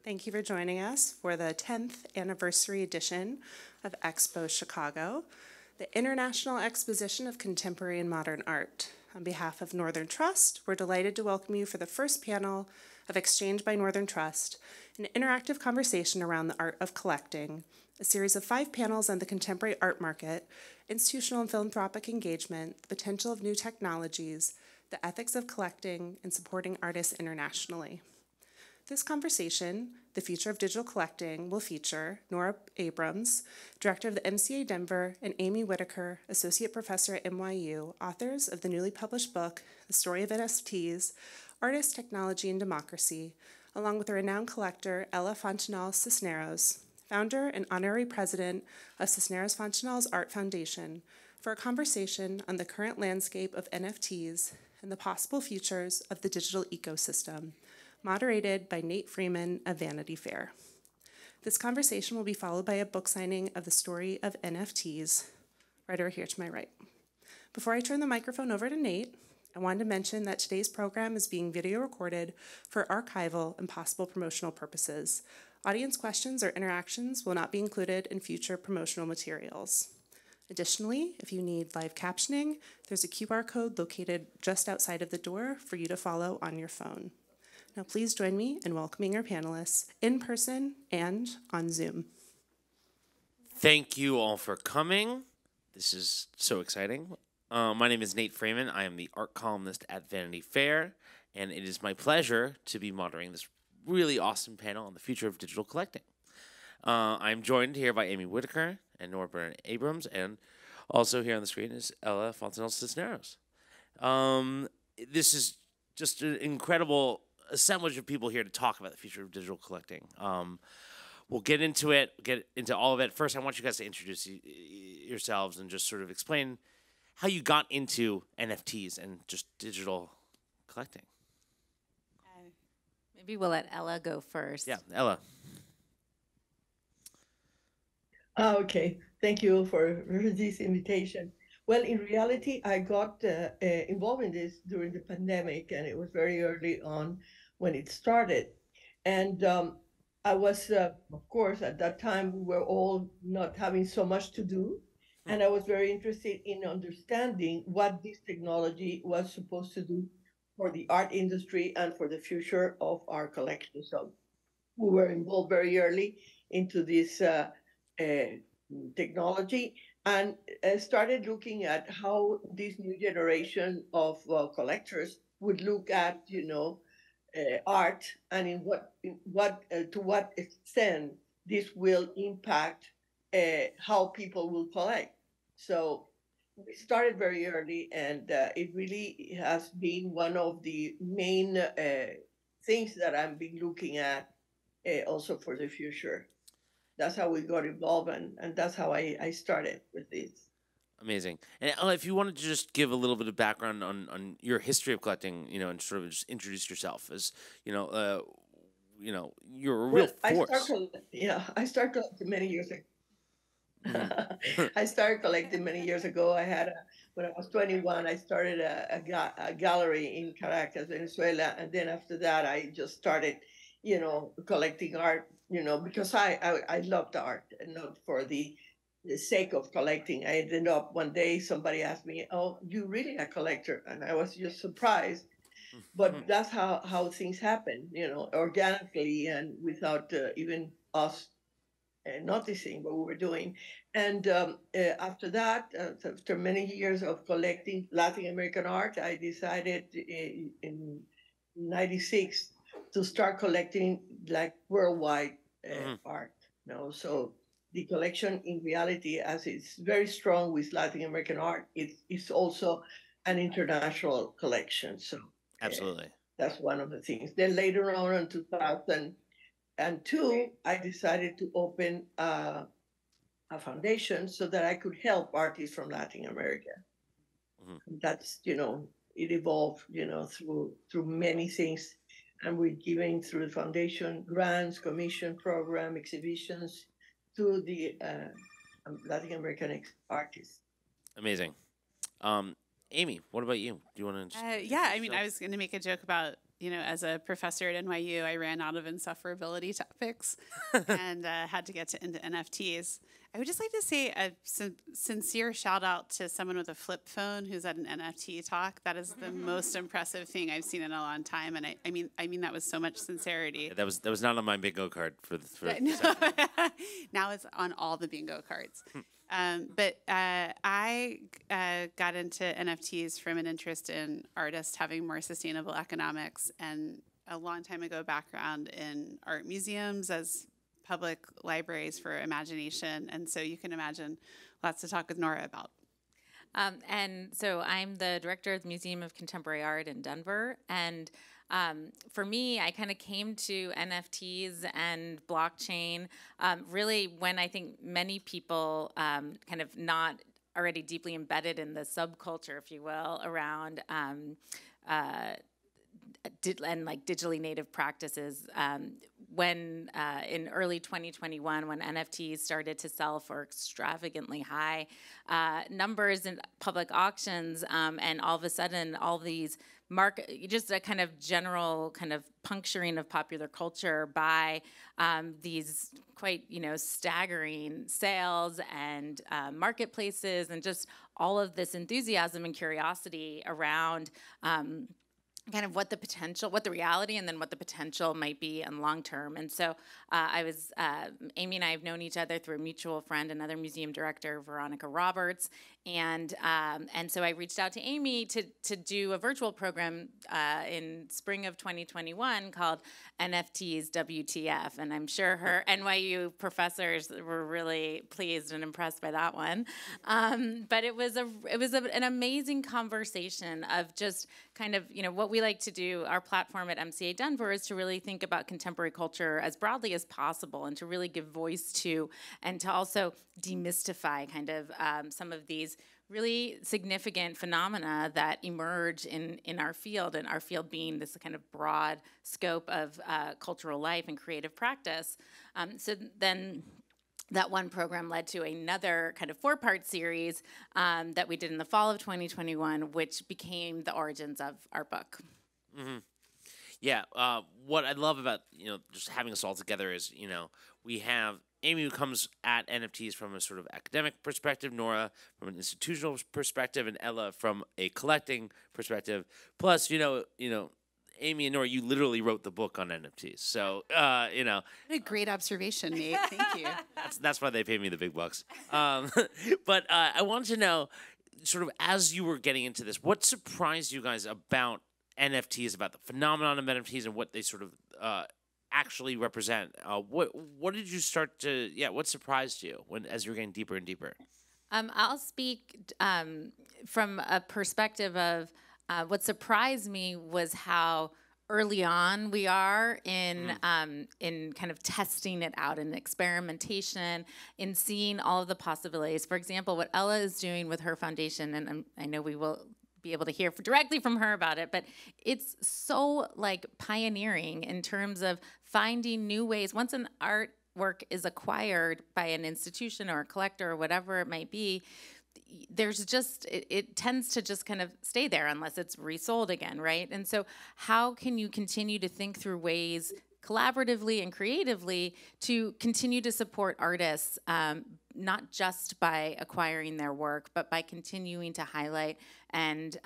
Thank you for joining us for the 10th anniversary edition of Expo Chicago, the International Exposition of Contemporary and Modern Art. On behalf of Northern Trust, we're delighted to welcome you for the first panel of Exchange by Northern Trust, an interactive conversation around the art of collecting, a series of 5 panels on the contemporary art market, institutional and philanthropic engagement, the potential of new technologies, the ethics of collecting, and supporting artists internationally. This conversation, The Future of Digital Collecting, will feature Nora Abrams, Director of the MCA Denver, and Amy Whitaker, Associate Professor at NYU, authors of the newly published book, The Story of NFTs, Artists, Technology, and Democracy, along with a renowned collector, Ella Fontanals-Cisneros, founder and Honorary President of Cisneros Fontanals Art Foundation, for a conversation on the current landscape of NFTs and the possible futures of the digital ecosystem, moderated by Nate Freeman of Vanity Fair. This conversation will be followed by a book signing of The Story of NFTs, right over here to my right. Before I turn the microphone over to Nate, I wanted to mention that today's program is being video recorded for archival and possible promotional purposes. Audience questions or interactions will not be included in future promotional materials. Additionally, if you need live captioning, there's a QR code located just outside of the door for you to follow on your phone. Now please join me in welcoming our panelists in person and on Zoom. Thank you all for coming. This is so exciting. My name is Nate Freeman. I am the art columnist at Vanity Fair, and it is my pleasure to be moderating this really awesome panel on the future of digital collecting. I'm joined here by Amy Whitaker and Nora Burnett Abrams, and also here on the screen is Ella Fontanals-Cisneros. This is just an incredible assemblage of people here to talk about the future of digital collecting. We'll get into it, get into all of it. First, I want you guys to introduce yourselves and just sort of explain how you got into NFTs and just digital collecting. Maybe we'll let Ella go first. Yeah, Ella. Okay, thank you for this invitation. Well, in reality, I got involved in this during the pandemic, and it was very early on when it started. And I was, of course, at that time, we were all not having so much to do. And I was very interested in understanding what this technology was supposed to do for the art industry and for the future of our collection. So we were involved very early into this technology and started looking at how this new generation of collectors would look at, art, and to what extent this will impact how people will collect. So we started very early, and it really has been one of the main things that I've been looking at also for the future. That's how we got involved, and that's how I started with this. Amazing. And Ella, if you wanted to just give a little bit of background on your history of collecting, and sort of just introduce yourself as, you're a real force. I started collecting many years ago. I started collecting many years ago. When I was 21, I started a gallery in Caracas, Venezuela, and then after that, I just started, collecting art, because I loved art and not for the sake of collecting. I ended up one day, somebody asked me, "Oh, you really a collector?" And I was just surprised. But that's how things happen, organically and without even us noticing what we were doing. And after that, after many years of collecting Latin American art, I decided in '96 to start collecting like worldwide art. So the collection in reality, as it's very strong with Latin American art, it's also an international collection. So absolutely, that's one of the things. Then later on in 2002, I decided to open a foundation so that I could help artists from Latin America. That's, it evolved, through many things. And we're giving through the foundation grants, commission program, exhibitions to the Latin American artists. Amazing. Amy, what about you? Do you want to? I was going to make a joke about as a professor at NYU, I ran out of insufferability topics and had to get into NFTs. I would just like to say a sincere shout out to someone with a flip phone who's at an NFT talk. That is the most impressive thing I've seen in a long time, and I mean that with so much sincerity. That was not on my bingo card for Now it's on all the bingo cards. But I got into NFTs from an interest in artists having more sustainable economics, and a long time ago background in art museums as public libraries for imagination. And so you can imagine lots to talk with Nora about. And so I'm the director of the Museum of Contemporary Art in Denver. And for me, I kind of came to NFTs and blockchain really when I think many people kind of not already deeply embedded in the subculture, if you will, around and like digitally native practices. When in early 2021, when NFTs started to sell for extravagantly high numbers in public auctions, and all of a sudden, all these just a kind of general kind of puncturing of popular culture by these quite staggering sales and marketplaces, and just all of this enthusiasm and curiosity around kind of what the reality and then what the potential might be in long term. And so Amy and I have known each other through a mutual friend, another museum director, Veronica Roberts. And so I reached out to Amy to do a virtual program in spring of 2021 called NFTs WTF. And I'm sure her NYU professors were really pleased and impressed by that one. But it was an amazing conversation of just kind of, what we like to do. Our platform at MCA Denver is to really think about contemporary culture as broadly as possible, and to really give voice to, and to also demystify kind of some of these really significant phenomena that emerge in our field, and our field being this kind of broad scope of cultural life and creative practice. So then that one program led to another kind of 4-part series that we did in the fall of 2021, which became the origins of our book. Mm-hmm. Yeah, what I love about just having us all together is we have Amy, who comes at NFTs from a sort of academic perspective, Nora from an institutional perspective, and Ella from a collecting perspective. Plus, Amy and Nora, you literally wrote the book on NFTs. So, What a great observation, Nate. Thank you. That's why they pay me the big bucks. But I wanted to know, sort of as you were getting into this, what surprised you guys about NFTs, about the phenomenon of NFTs, and what they sort of actually represent? What did you start to? Yeah, what surprised you as you were getting deeper and deeper? I'll speak from a perspective of what surprised me was how early on we are in kind of testing it out, in experimentation, in seeing all of the possibilities. For example, what Ella is doing with her foundation, and I know we will be able to hear directly from her about it, but it's so like pioneering in terms of finding new ways. Once an artwork is acquired by an institution or a collector or whatever it might be, there's just, it tends to just kind of stay there unless it's resold again, right? And so how can you continue to think through ways collaboratively and creatively to continue to support artists, not just by acquiring their work, but by continuing to highlight and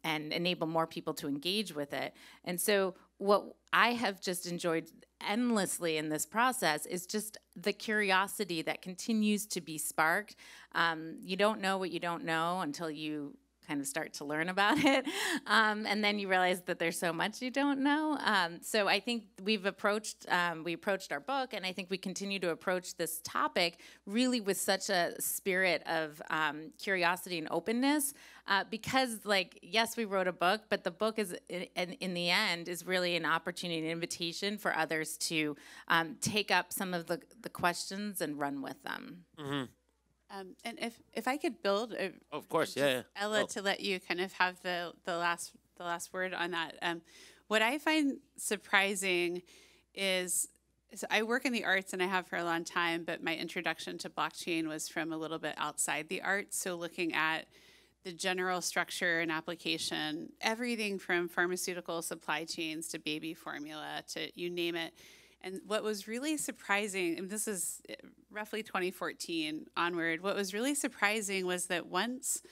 enable more people to engage with it? And so what I have just enjoyed endlessly in this process is just the curiosity that continues to be sparked. You don't know what you don't know until you kind of start to learn about it. And then you realize that there's so much you don't know. So I think we approached our book, and I think we continue to approach this topic really with such a spirit of curiosity and openness, because yes, we wrote a book, but the book is, in the end, is really an opportunity, an invitation for others to take up some of the questions and run with them. Mm-hmm. And if I could build, of course, yeah. Ella, to let you kind of have the last word on that. What I find surprising is I work in the arts, and I have for a long time, but my introduction to blockchain was from a little bit outside the arts. So looking at the general structure and application, everything from pharmaceutical supply chains to baby formula to you name it. And what was really surprising, and this is roughly 2014 onward, what was really surprising was that once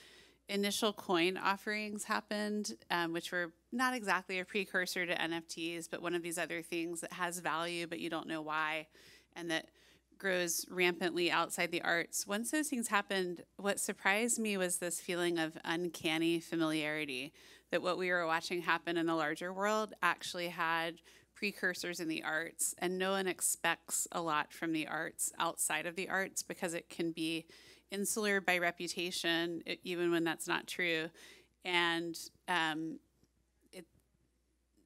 initial coin offerings happened, which were not exactly a precursor to NFTs, but one of these other things that has value, but you don't know why, and that grows rampantly outside the arts. Once those things happened, what surprised me was this feeling of uncanny familiarity, that what we were watching happen in the larger world actually had precursors in the arts, and no one expects a lot from the arts outside of the arts because it can be insular by reputation, even when that's not true. And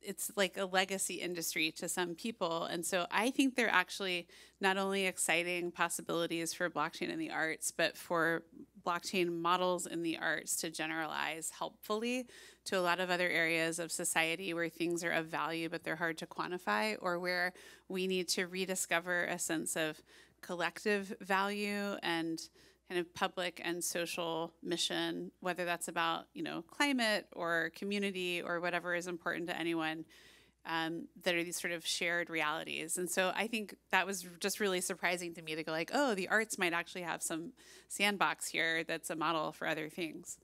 it's like a legacy industry to some people. And so I think they're actually not only exciting possibilities for blockchain in the arts, but for blockchain models in the arts to generalize helpfully to a lot of other areas of society where things are of value, but they're hard to quantify, or where we need to rediscover a sense of collective value and kind of public and social mission, whether that's about, climate or community or whatever is important to anyone, that are these sort of shared realities. And so I think that was just really surprising to me to go like, oh, the arts might actually have some sandbox here that's a model for other things.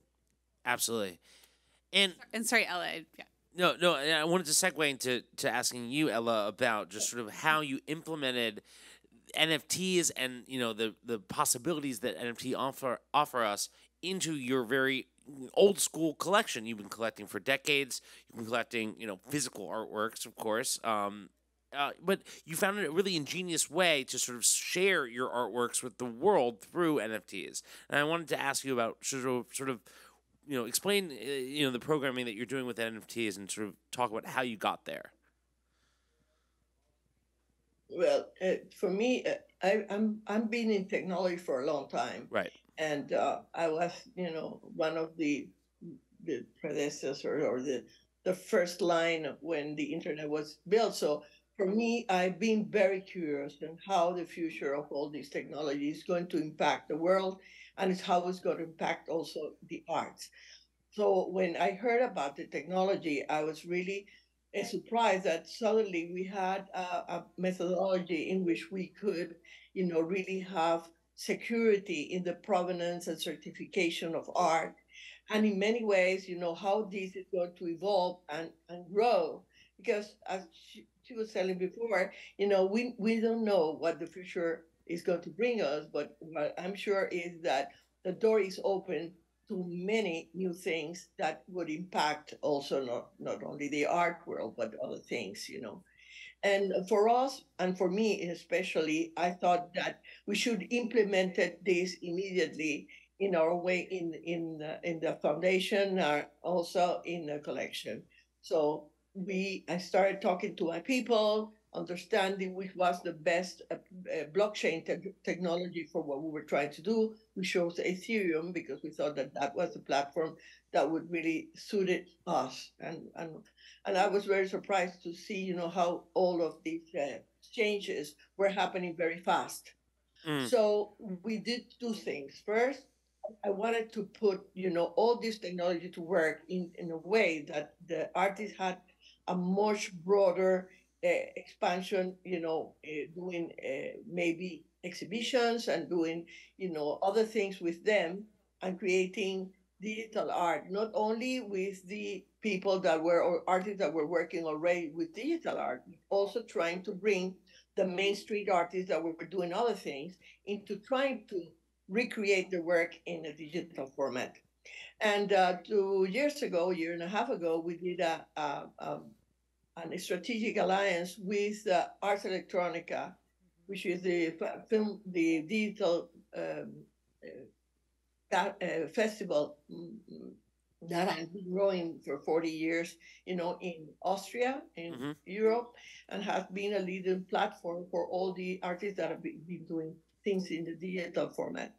Absolutely. And sorry, Ella. Yeah. No, I wanted to segue into asking you, Ella, about just sort of how you implemented NFTs and the possibilities that NFT offer us into your very old school collection. You've been collecting for decades. You've been collecting physical artworks, of course. But you found it a really ingenious way to sort of share your artworks with the world through NFTs. And I wanted to ask you about sort of explain the programming that you're doing with NFTs and sort of talk about how you got there. Well, for me, I'm been in technology for a long time, right? And I was, one of the predecessors or the first line when the internet was built. So for me, I've been very curious on how the future of all these technologies is going to impact the world, and it's how it's going to impact also the arts. So when I heard about the technology, I was really surprised that suddenly we had a methodology in which we could, really have security in the provenance and certification of art. And in many ways, how this is going to evolve and grow. Because as she was telling before, we don't know what the future is going to bring us, but what I'm sure is that the door is open to many new things that would impact also not only the art world, but other things, And for us, and for me especially, I thought that we should implement this immediately in our way in the foundation, or also in the collection. So I started talking to my people, understanding which was the best blockchain technology for what we were trying to do. We chose Ethereum because we thought that was the platform that would really suit us. And I was very surprised to see, how all of these changes were happening very fast. So we did two things. First, I wanted to put, all this technology to work in a way that the artists had a much broader expansion, doing maybe exhibitions and doing, other things with them and creating digital art, not only with the people that were, or artists that were working already with digital art, but also trying to bring the Main Street artists that were doing other things into trying to recreate the work in a digital format. And 2 years ago, a year and a half ago, we did a strategic alliance with Ars Electronica, which is the digital festival that has been growing for 40 years, in Austria, in Europe, and has been a leading platform for all the artists that have been doing things in the digital format.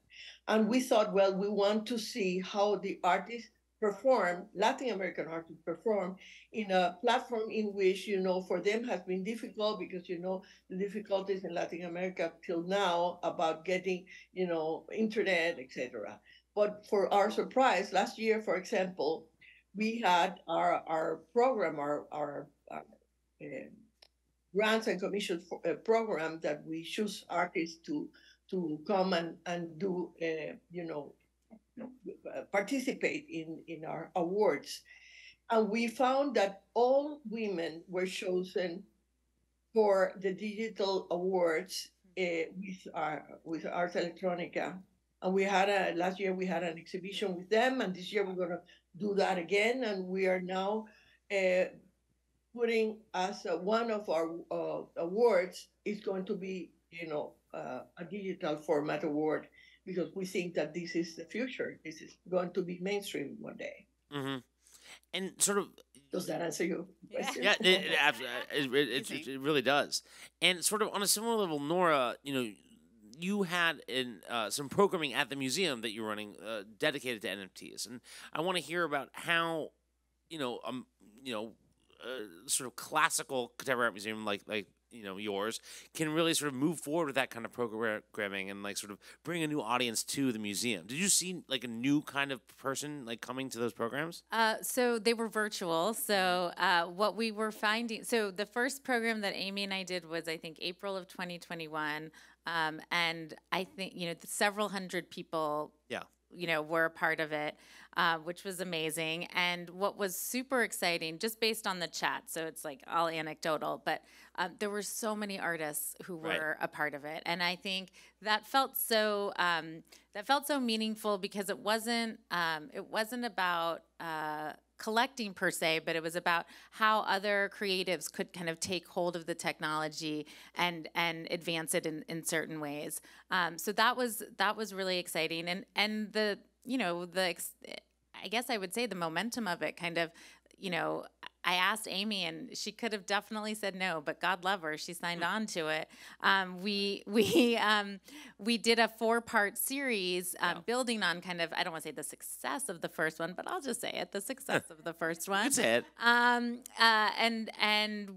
And we thought, well, we want to see how the artists perform, Latin American artists perform in a platform in which, for them has been difficult because, the difficulties in Latin America till now about getting, internet, etc. But for our surprise, last year, for example, we had our program, our grants and commissions program that we choose artists to come and do, participate in our awards. And we found that all women were chosen for the digital awards with Ars Electronica. And we had last year we had an exhibition with them, and this year we're going to do that again. And we are now putting as one of our awards is going to be, a digital format award, because we think that this is the future. This is going to be mainstream one day. Mm-hmm. And sort of, does that answer your question? Yeah, it really does. And sort of on a similar level, Nora, you had some programming at the museum that you're running dedicated to NFTs, and I want to hear about how, sort of classical contemporary art museum like yours can really sort of move forward with that kind of programming and like sort of bring a new audience to the museum. Did you see like a new kind of person like coming to those programs? So they were virtual. So what we were finding, so the first program that Amy and I did was, I think, April of 2021. And I think, several hundred people were a part of it, which was amazing. And what was super exciting, just based on the chat, so it's like all anecdotal, but there were so many artists who were a part of it. And I think that felt so meaningful, because it wasn't about collecting per se, but it was about how other creatives could kind of take hold of the technology and advance it in certain ways. So that was really exciting, and the I guess I would say the momentum of it kind of, I asked Amy, and she could have definitely said no, but God love her, she signed on to it. We did a 4-part series building on kind of, I don't want to say the success of the first one, but I'll just say it, the success of the first one. That's it. And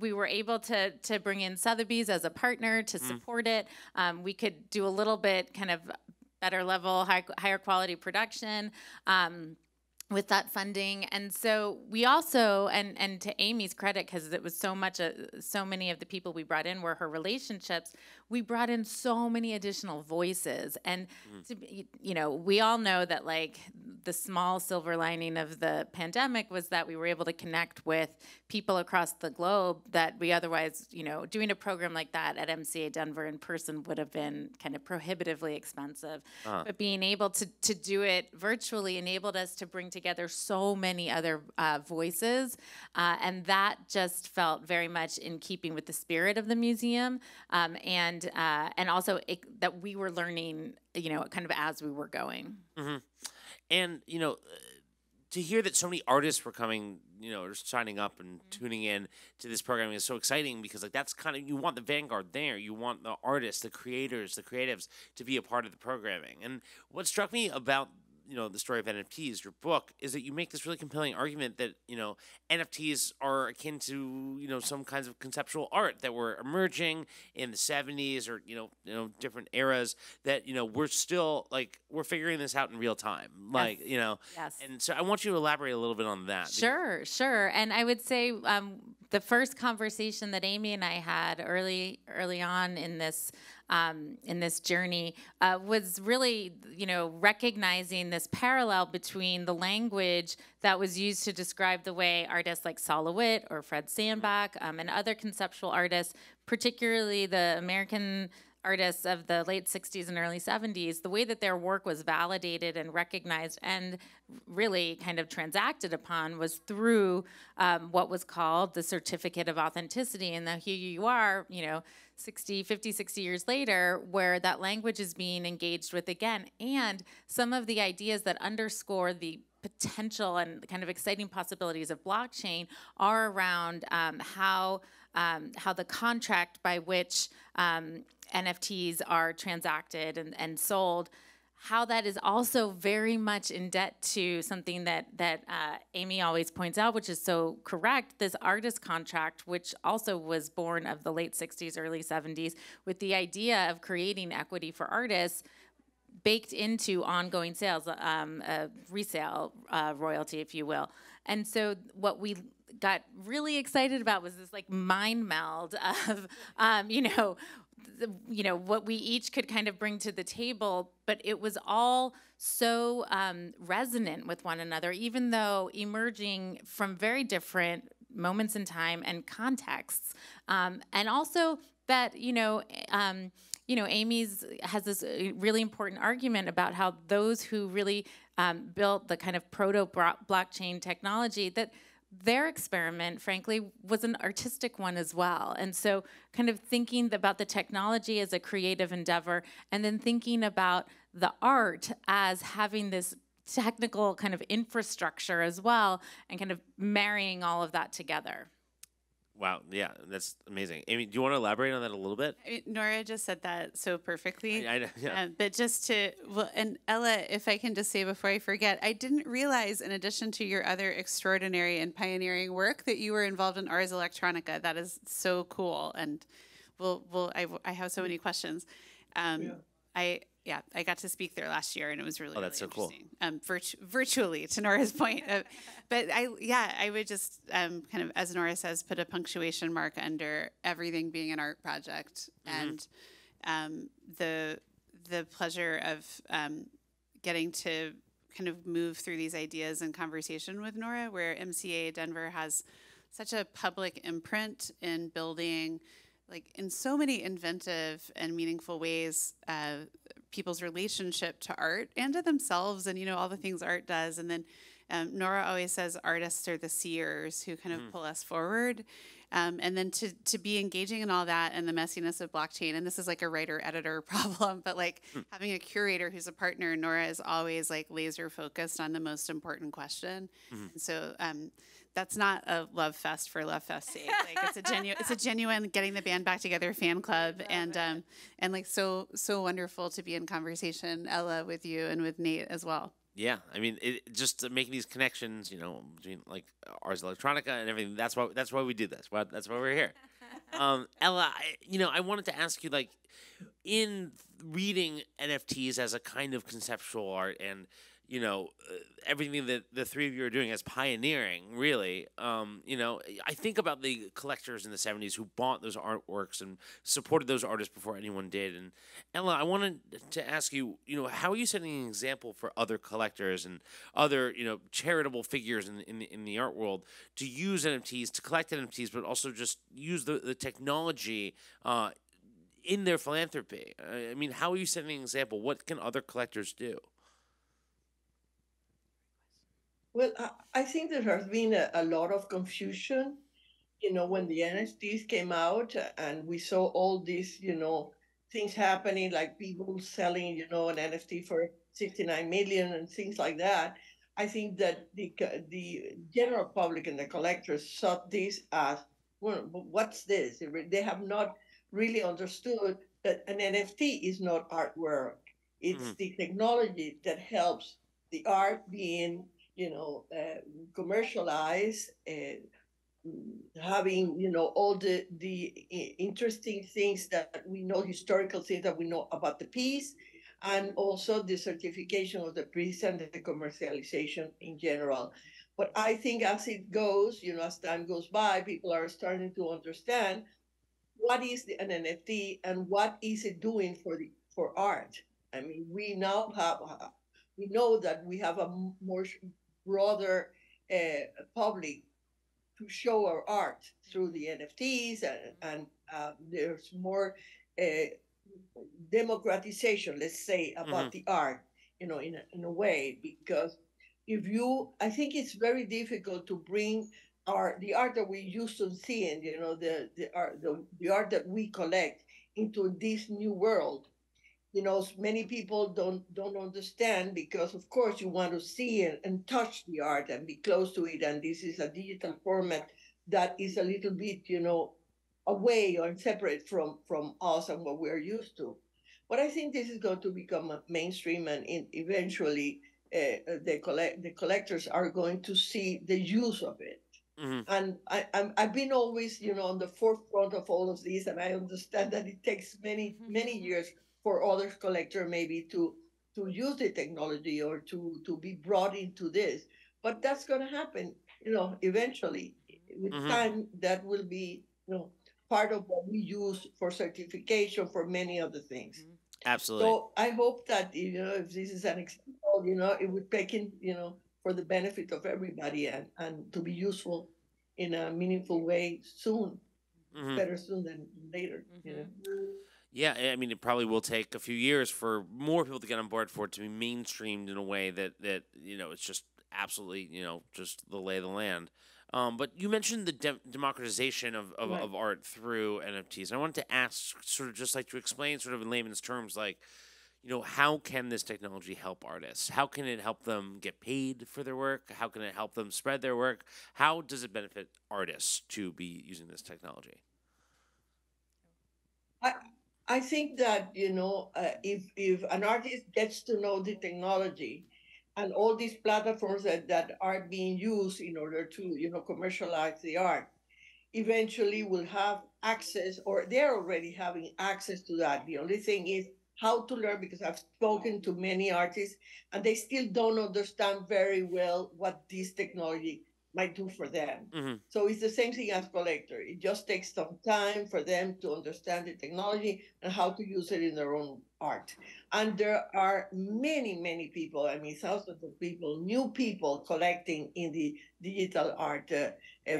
we were able to bring in Sotheby's as a partner to support it. We could do a little bit kind of better level, higher quality production. With that funding. And so we also, and to Amy's credit, because it was so many of the people we brought in were her relationships, we brought in so many additional voices. And we all know that like the small silver lining of the pandemic was that we were able to connect with people across the globe that we otherwise, doing a program like that at MCA Denver in person would have been kind of prohibitively expensive. But being able to do it virtually enabled us to bring together so many other voices, and that just felt very much in keeping with the spirit of the museum, and also that we were learning, kind of as we were going. Mm-hmm. And to hear that so many artists were coming, or signing up and tuning in to this programming is so exciting, because like that's kind of, you want the vanguard there. You want the artists, the creators, the creatives to be a part of the programming. And what struck me about the Story of NFTs, your book, is that you make this really compelling argument that, NFTs are akin to, some kinds of conceptual art that were emerging in the 70s or, different eras that, we're still like, we're figuring this out in real time. Like, Yes. And so I want you to elaborate a little bit on that. Sure. And I would say the first conversation that Amy and I had early on in this journey was really, recognizing this parallel between the language that was used to describe the way artists like Sol LeWitt or Fred Sandbach and other conceptual artists, particularly the American artists of the late 60s and early 70s, the way that their work was validated and recognized and really kind of transacted upon was through what was called the Certificate of Authenticity. And now here you are, 50, 60 years later, where that language is being engaged with again. And some of the ideas that underscore the potential and kind of exciting possibilities of blockchain are around how the contract by which NFTs are transacted and sold, how that is also very much in debt to something that Amy always points out, which is so correct, this artist contract, which also was born of the late 60s, early 70s, with the idea of creating equity for artists. baked into ongoing sales, resale royalty, if you will. And so what we got really excited about was this like mind meld of, what we each could kind of bring to the table, but it was all so resonant with one another, even though emerging from very different moments in time and contexts. And also that, Amy's has this really important argument about how those who really built the kind of proto-blockchain technology, that their experiment, frankly, was an artistic one as well. And so kind of thinking about the technology as a creative endeavor, and then thinking about the art as having this technical kind of infrastructure as well, and kind of marrying all of that together. Wow, yeah, that's amazing. Amy, do you want to elaborate on that a little bit? Nora just said that so perfectly. Yeah. But just to, and Ella, if I can just say before I forget, I didn't realize, in addition to your other extraordinary and pioneering work, that you were involved in Ars Electronica. That is so cool. And I have so many questions. I got to speak there last year, and it was really, that's really so interesting. Virtually, to Nora's point. But I would just kind of, as Nora says, put a punctuation mark under everything being an art project, and the pleasure of getting to kind of move through these ideas in conversation with Nora, where MCA Denver has such a public imprint in building, like, in so many inventive and meaningful ways, people's relationship to art and to themselves, and all the things art does. And then Nora always says artists are the seers who kind of pull us forward. And then to be engaging in all that and the messiness of blockchain, and this is like a writer-editor problem, but like having a curator who's a partner, Nora is always like laser focused on the most important question. And so that's not a love fest for love fest's sake. Like it's a genuine getting the band back together fan club, and like so wonderful to be in conversation, Ella, with you and with Nate as well. Yeah, I mean, just making these connections, between like Ars Electronica and everything. That's why we do this. That's why we're here. Ella, I wanted to ask you, like, in reading NFTs as a kind of conceptual art, and everything that the three of you are doing as pioneering, really, I think about the collectors in the 70s who bought those artworks and supported those artists before anyone did. And Ella, I wanted to ask you, how are you setting an example for other collectors and other, charitable figures in the art world to use NFTs, to collect NFTs, but also just use the technology in their philanthropy? I mean, how are you setting an example? What can other collectors do? Well, I think there has been a lot of confusion, when the NFTs came out and we saw all these, things happening, like people selling, an NFT for 69 million and things like that. I think that the general public and the collectors saw this as, well, what's this? They have not really understood that an NFT is not artwork. It's the technology that helps the art being commercialized, having all the interesting things that we know, historical things that we know about the piece, and also the certification of the piece and the commercialization in general. But I think as it goes, as time goes by, people are starting to understand what is an NFT and what is it doing for art. I mean, we know that we have a more broader public to show our art through the NFTs, and there's more democratization, let's say, about the art, in a way, because I think it's very difficult to bring the art that we used to see, and the art that we collect into this new world. Many people don't understand, because of course you want to see and touch the art and be close to it. And this is a digital format that is a little bit, away or separate from us and what we're used to. But I think this is going to become a mainstream, and eventually the collectors are going to see the use of it. And I've been always, on the forefront of all of this, and I understand that it takes many years for other collectors maybe to use the technology or to be brought into this. But that's going to happen, eventually. With time, that will be, part of what we use for certification, for many other things. Absolutely. So I hope that, if this is an example, it would take in, for the benefit of everybody and to be useful in a meaningful way soon. Better soon than later. Yeah, I mean, it probably will take a few years for more people to get on board, for it to be mainstreamed in a way that it's just absolutely, just the lay of the land. But you mentioned the democratization of Right. art through NFTs. I wanted to ask, sort of just like to explain, sort of in layman's terms, like, how can this technology help artists? How can it help them get paid for their work? How can it help them spread their work? How does it benefit artists to be using this technology? I think that, if an artist gets to know the technology and all these platforms that are being used in order to, commercialize the art, eventually will have access, or they're already having access to that. The only thing is how to learn, because I've spoken to many artists and they still don't understand very well what this technology might do for them. So it's the same thing as collector. It just takes some time for them to understand the technology and how to use it in their own art. And there are many, many people, I mean, thousands of people, new people collecting in the digital art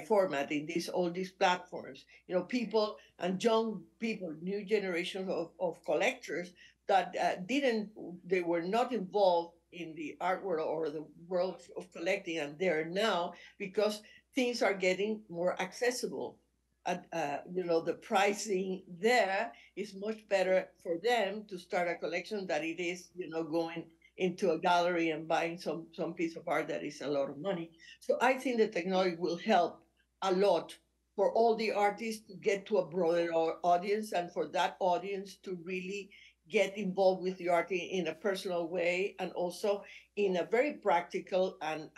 format in all these platforms. People and young people, new generations of collectors that they were not involved in the art world or the world of collecting, and they're now, because things are getting more accessible. And the pricing there is much better for them to start a collection than it is, going into a gallery and buying some piece of art that is a lot of money. So I think the technology will help a lot for all the artists to get to a broader audience, and for that audience to really get involved with the art in a personal way, and also in a very practical and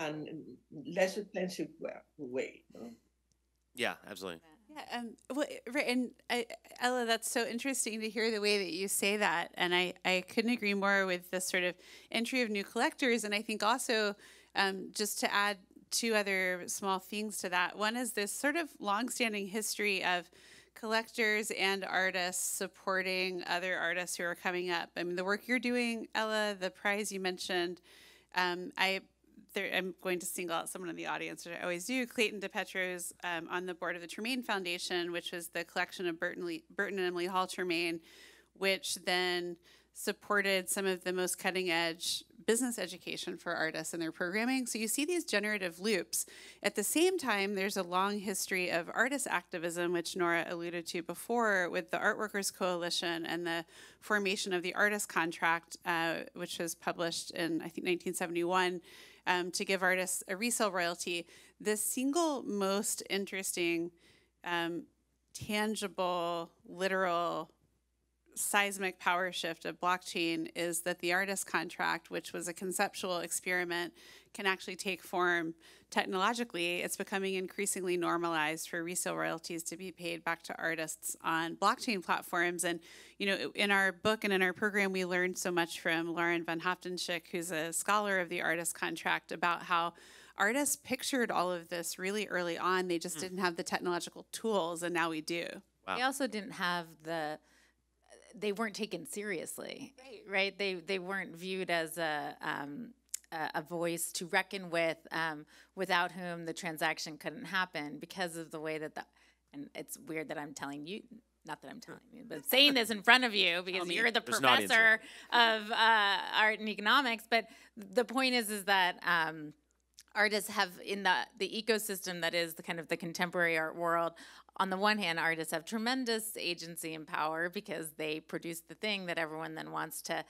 less expensive way. Yeah, absolutely. Yeah, right, and Ella, that's so interesting to hear the way that you say that, and I couldn't agree more with this sort of entry of new collectors. And I think also, just to add two other small things to that, one is this sort of longstanding history of collectors and artists supporting other artists who are coming up. I mean, the work you're doing, Ella, the prize you mentioned, I'm going to single out someone in the audience, which I always do. Clayton DePetro's on the board of the Tremaine Foundation, which was the collection of Burton and Emily Hall Tremaine, which then supported some of the most cutting-edge business education for artists in their programming. So you see these generative loops. At the same time, there's a long history of artist activism, which Nora alluded to before, with the Art Workers Coalition and the formation of the Artist Contract, which was published in, I think, 1971, to give artists a resale royalty. The single most interesting, tangible, literal, seismic power shift of blockchain is that the artist contract, which was a conceptual experiment, can actually take form technologically. It's becoming increasingly normalized for resale royalties to be paid back to artists on blockchain platforms. And, in our book and in our program, we learned so much from Lauren van Hoftenschick, who's a scholar of the artist contract, about how artists pictured all of this really early on. They just didn't have the technological tools, and now we do. Wow. They also didn't have they weren't taken seriously, right? They weren't viewed as a voice to reckon with, without whom the transaction couldn't happen, because of the way that and it's weird that I'm telling you, not that I'm telling you, but saying this in front of you because you're the professor of art and economics. But the point is that artists have, in the ecosystem that is the kind of the contemporary art world, on the one hand, artists have tremendous agency and power because they produce the thing that everyone then wants to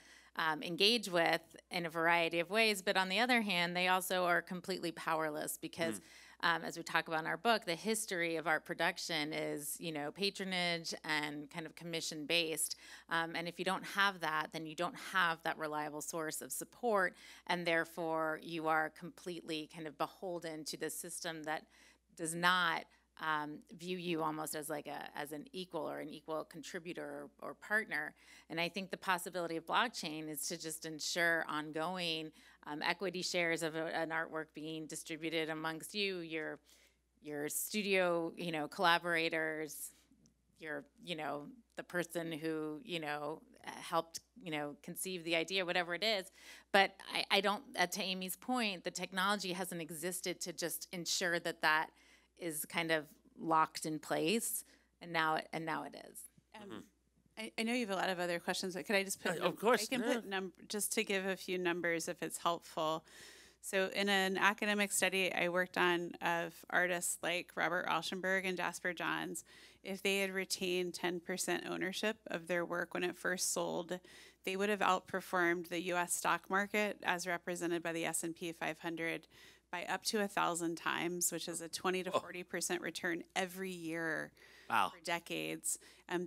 engage with in a variety of ways. But on the other hand, they also are completely powerless because, as we talk about in our book, the history of art production is, patronage and kind of commission-based. And if you don't have that, then you don't have that reliable source of support, and therefore you are completely kind of beholden to the system that does not view you almost as like as an equal or an equal contributor or partner. And I think the possibility of blockchain is to just ensure ongoing equity shares of an artwork being distributed amongst you, your studio, collaborators, the person who, helped, conceive the idea, whatever it is. But I don't, to Amy's point, the technology hasn't existed to just ensure that is kind of locked in place, and now it is. I know you have a lot of other questions, but could I just put? Of course, I can put just to give a few numbers if it's helpful. So in an academic study I worked on of artists like Robert Rauschenberg and Jasper Johns, if they had retained 10% ownership of their work when it first sold, they would have outperformed the U.S. stock market as represented by the S&P 500 by up to 1,000 times, which is a 20 to 40% return every year. Wow. For decades.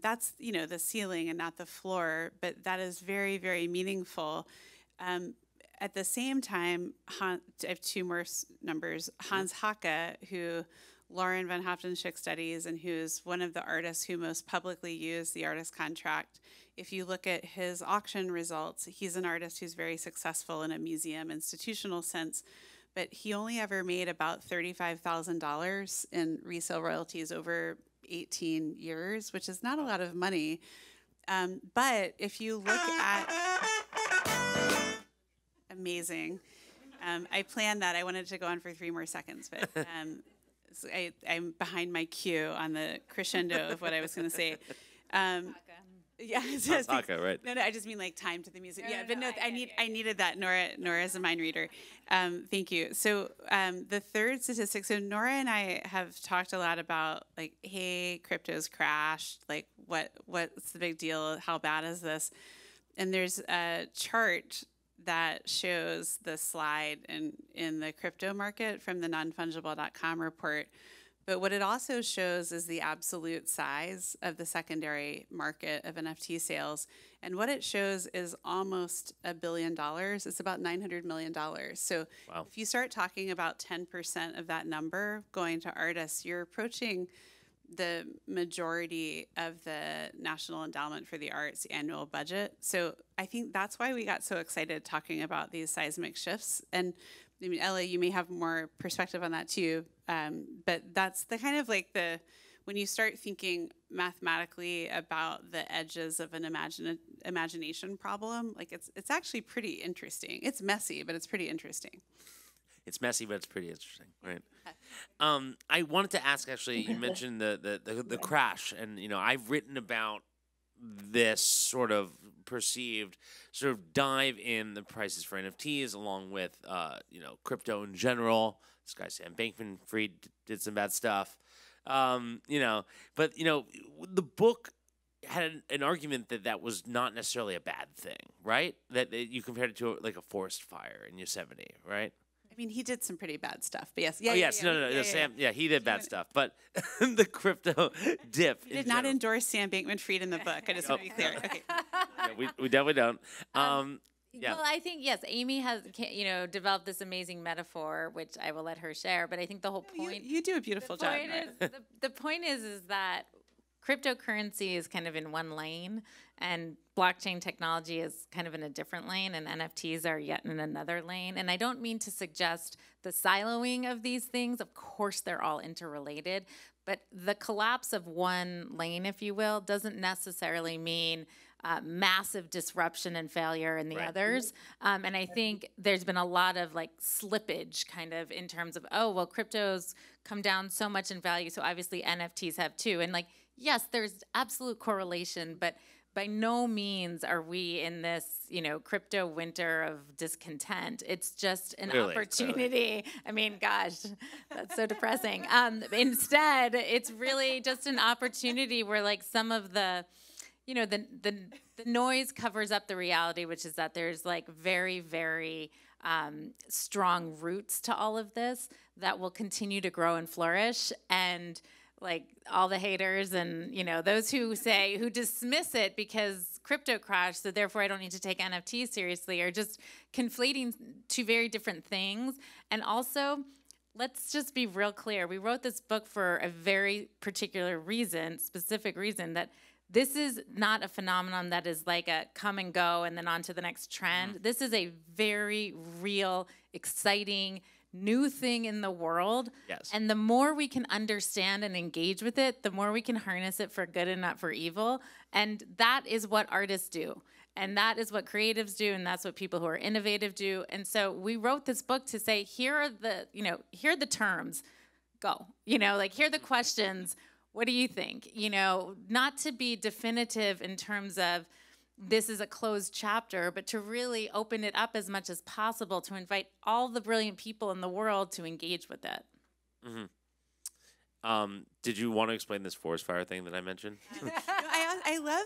That's, the ceiling and not the floor, but that is very, very meaningful. At the same time, I have two more numbers. Hans Hacke, who Lauren Van Hoptenschick studies and who's one of the artists who most publicly used the artist contract. If you look at his auction results, he's an artist who's very successful in a museum institutional sense, but he only ever made about $35,000 in resale royalties over 18 years, which is not a lot of money. But if you look at, amazing. I planned that. I wanted to go on for 3 more seconds, but so I'm behind my cue on the crescendo of what I was going to say. Yeah, Haka, right? No, I just mean like time to the music. I needed that. Nora is a mind reader. Thank you. So the third statistic. So Nora and I have talked a lot about like, hey, crypto's crashed. Like, what's the big deal? How bad is this? And there's a chart that shows the slide in the crypto market from the nonfungible.com report. But what it also shows is the absolute size of the secondary market of NFT sales. And what it shows is almost $1 billion. It's about $900 million. So wow. If you start talking about 10% of that number going to artists, you're approaching the majority of the National Endowment for the Arts annual budget. So I think that's why we got so excited talking about these seismic shifts. And I mean, Ella, you may have more perspective on that too, but that's the kind of like when you start thinking mathematically about the edges of an imagination problem, like it's actually pretty interesting. It's messy, but it's pretty interesting. It's messy, but it's pretty interesting, right? I wanted to ask, actually, you mentioned the crash, and I've written about this sort of perceived sort of dive in the prices for NFTs, along with crypto in general. This guy Sam Bankman-Fried did some bad stuff, but the book had an argument that was not necessarily a bad thing, right? That you compared it to like a forest fire in Yosemite, right? I mean, he did some pretty bad stuff, but yes. Sam, he did bad stuff, but the crypto dip. We did not endorse Sam Bankman-Fried in the book. I just want to be clear. Okay. Yeah, we definitely don't. Well, I think, yes, Amy has, developed this amazing metaphor, which I will let her share, but I think the whole point. You do a beautiful job. The point is that cryptocurrency is kind of in one lane, and blockchain technology is kind of in a different lane, and NFTs are yet in another lane. And I don't mean to suggest the siloing of these things. Of course, they're all interrelated, but the collapse of one lane, if you will, doesn't necessarily mean massive disruption and failure in the others. And I think there's been a lot of like slippage kind of in terms of, crypto's come down so much in value, so obviously NFTs have too. And like, yes, there's absolute correlation, but by no means are we in this, crypto winter of discontent. It's just an opportunity. I mean, gosh, that's so depressing. Instead, it's really just an opportunity where like some of the noise covers up the reality, which is that there's like very, very strong roots to all of this that will continue to grow and flourish. And like all the haters and, those who dismiss it because crypto crashed, so therefore I don't need to take NFTs seriously, are just conflating two very different things. And also, let's just be real clear. We wrote this book for a very particular reason, specific reason, that this is not a phenomenon that is like a come and go and then on to the next trend. This is a very real, exciting, new thing in the world. Yes. And the more we can understand and engage with it, the more we can harness it for good and not for evil. And that is what artists do. And that is what creatives do, and that's what people who are innovative do. And so we wrote this book to say, here are the terms, go. Like, here are the questions. What do you think? Not to be definitive in terms of this is a closed chapter, but to really open it up as much as possible to invite all the brilliant people in the world to engage with it. Did you want to explain this forest fire thing that I mentioned? I love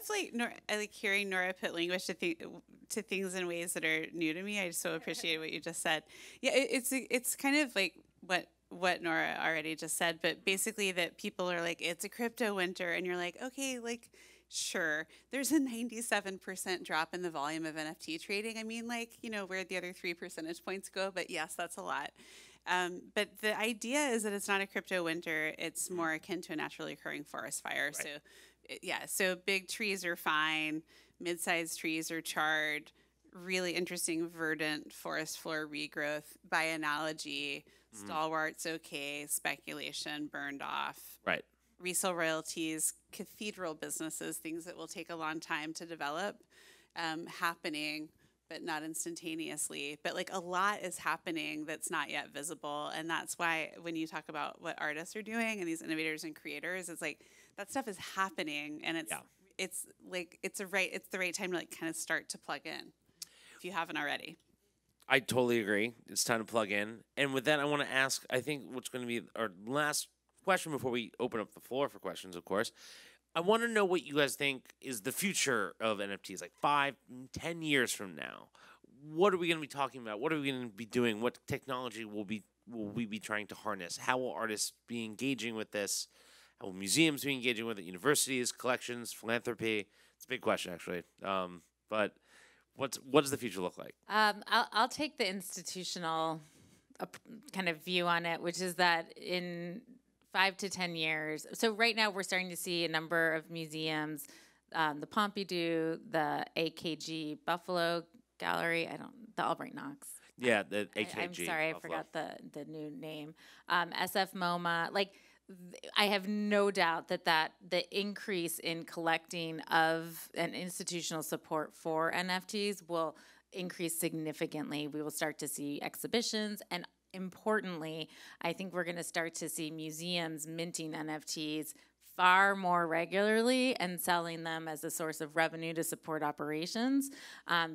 hearing Nora put language to things in ways that are new to me. I so appreciate what you just said. Yeah, it's kind of like what Nora already just said, but basically that people are like, it's a crypto winter, and you're like, okay, like, sure, there's a 97% drop in the volume of NFT trading. I mean, like, where'd the other 3 percentage points go? But yes, that's a lot. But the idea is that it's not a crypto winter. It's more akin to a naturally occurring forest fire. Right. So big trees are fine. Mid-sized trees are charred. Really interesting verdant forest floor regrowth. By analogy, stalwarts okay, speculation burned off. Right. Resale royalties, cathedral businesses, things that will take a long time to develop, happening, but not instantaneously. But like a lot is happening that's not yet visible. And that's why when you talk about what artists are doing and these innovators and creators, it's like that stuff is happening, and it's the right time to like kind of start to plug in if you haven't already. I totally agree. It's time to plug in. And with that, I want to ask, I think what's going to be our last question before we open up the floor for questions, of course. I want to know what you guys think is the future of NFTs, like 5, 10 years from now. What are we going to be talking about? What are we going to be doing? What technology will we be trying to harness? How will artists be engaging with this? How will museums be engaging with it? Universities, collections, philanthropy? It's a big question, actually. But what does the future look like? I'll take the institutional kind of view on it, which is that in 5 to 10 years. So right now we're starting to see a number of museums, the Pompidou, the AKG Buffalo Gallery, the Albright Knox. Yeah, the AKG. I'm sorry, Buffalo. I forgot the new name. SF MoMA. Like, I have no doubt that the increase in collecting of and institutional support for NFTs will increase significantly. We will start to see exhibitions, and importantly, I think we're going to start to see museums minting NFTs far more regularly and selling them as a source of revenue to support operations,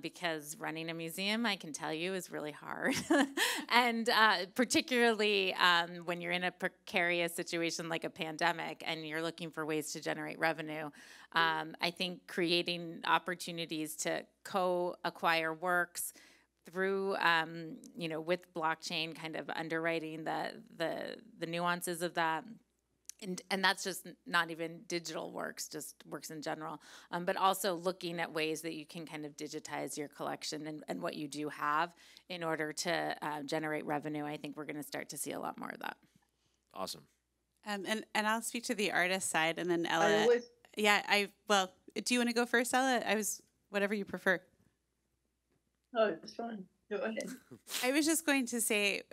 because running a museum, I can tell you, is really hard. And particularly when you're in a precarious situation like a pandemic and you're looking for ways to generate revenue, I think creating opportunities to co-acquire works through, with blockchain, kind of underwriting the nuances of that. And that's just not even digital works, just works in general, but also looking at ways that you can kind of digitize your collection and what you do have in order to generate revenue. I think we're going to start to see a lot more of that. Awesome. And I'll speak to the artist side, and then Ella. Do you want to go first, Ella? Whatever you prefer. Oh, it's fine. Go ahead. I was just going to say,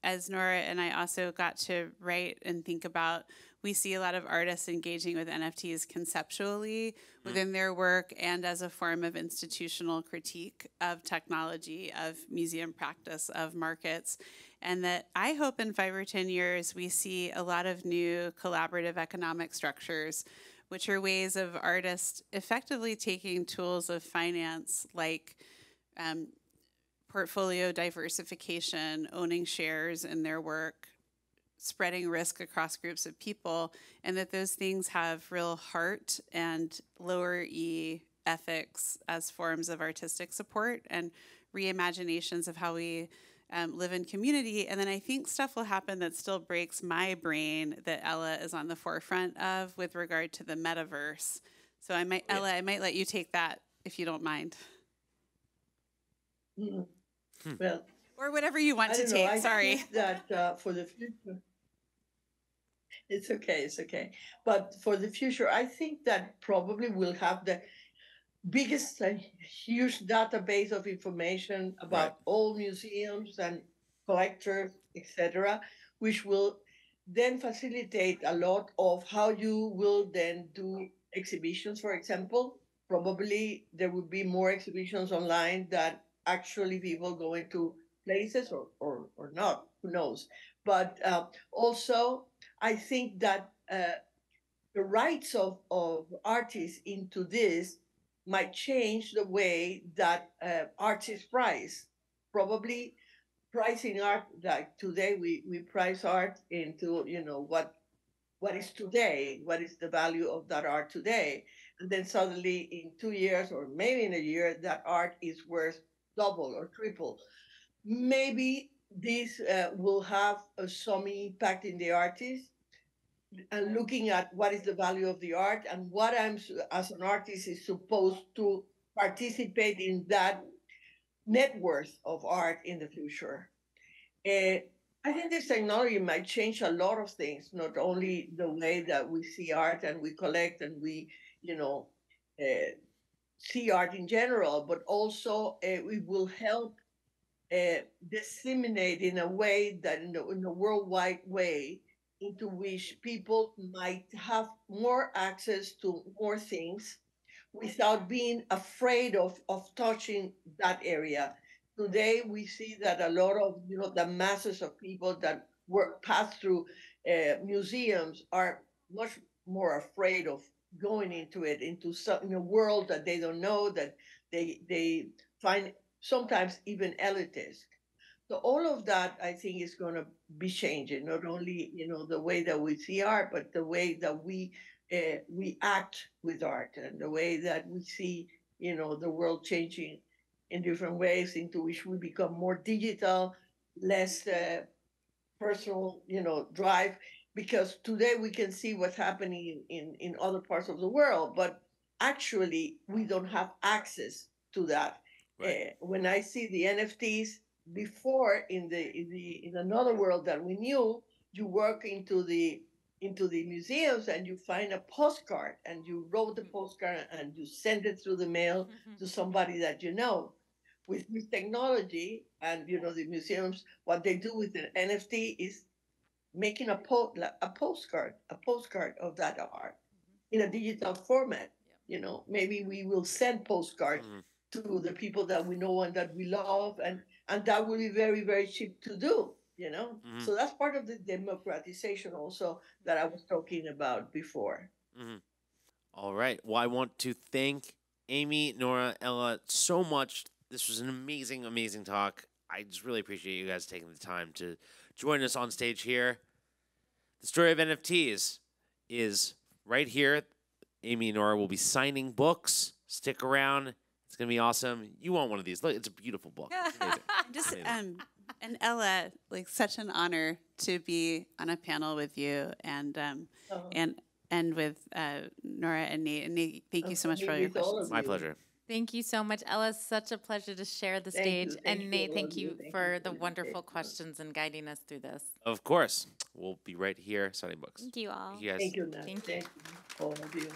as Nora and I also got to write and think about, we see a lot of artists engaging with NFTs conceptually within their work and as a form of institutional critique of technology, of museum practice, of markets. And that I hope in 5 or 10 years we see a lot of new collaborative economic structures, which are ways of artists effectively taking tools of finance like portfolio diversification, owning shares in their work, spreading risk across groups of people, and that those things have real heart and lower E ethics as forms of artistic support and reimaginations of how we live in community. And then I think stuff will happen that still breaks my brain that Ella is on the forefront of with regard to the metaverse. So Ella, I might let you take that if you don't mind. Well, Or whatever you want I to don't know. take. I Sorry. think that for the future, it's okay. It's okay. But for the future, I think that probably we'll have the biggest huge database of information about Right. all museums and collectors, etc., which will then facilitate a lot of how you will then do exhibitions, for example. Probably there will be more exhibitions online than actually people going to places or not, who knows. But also, I think that the rights of artists into this might change the way that artists price. Probably pricing art, like today we price art into, what is today, what is the value of that art today. And then suddenly in 2 years or maybe in a year, that art is worth double or triple. Maybe this will have some impact in the artist, and looking at what is the value of the art and what as an artist is supposed to participate in that net worth of art in the future. Uh, I think this technology might change a lot of things, not only the way that we see art and we collect and we, see art in general, but also it will help disseminate in a way that in a worldwide way, into which people might have more access to more things without being afraid of touching that area. Today, we see that a lot of, the masses of people that pass through museums are much more afraid of going into it, into in a world that they don't know, that they find sometimes even elitist. So all of that, I think, is going to be changing. Not only the way that we see art, but the way that we act with art, and the way that we see the world changing in different ways, into which we become more digital, less personal, drive. Because today we can see what's happening in other parts of the world, but actually we don't have access to that. Right. When I see the NFTs, before in another world that we knew, you work into the museums and you find a postcard and you wrote the postcard and you send it through the mail to somebody that you know. With this technology and the museums, what they do with the NFT is making a postcard of that art in a digital format. Maybe we will send postcards to the people that we know and that we love, and that will be very, very cheap to do. So that's part of the democratization also that I was talking about before. All right. Well, I want to thank Amy, Nora, Ella so much. This was an amazing, amazing talk. I just really appreciate you guys taking the time to join us on stage here. The Story of NFTs is right here. Amy and Nora will be signing books. Stick around. It's going to be awesome. You want one of these. Look, it's a beautiful book. It's amazing. Just Amazing. and Ella, like, such an honor to be on a panel with you and with Nora and Nate. And Nate, thank you so much for all your questions. My pleasure. Thank you so much, Ella. Such a pleasure to share the stage. And Nate, thank you for the wonderful questions and guiding us through this. Of course. We'll be right here signing books. Thank you all. Thank you guys. Thank you, Nat. Thank you. Thank you, all of you.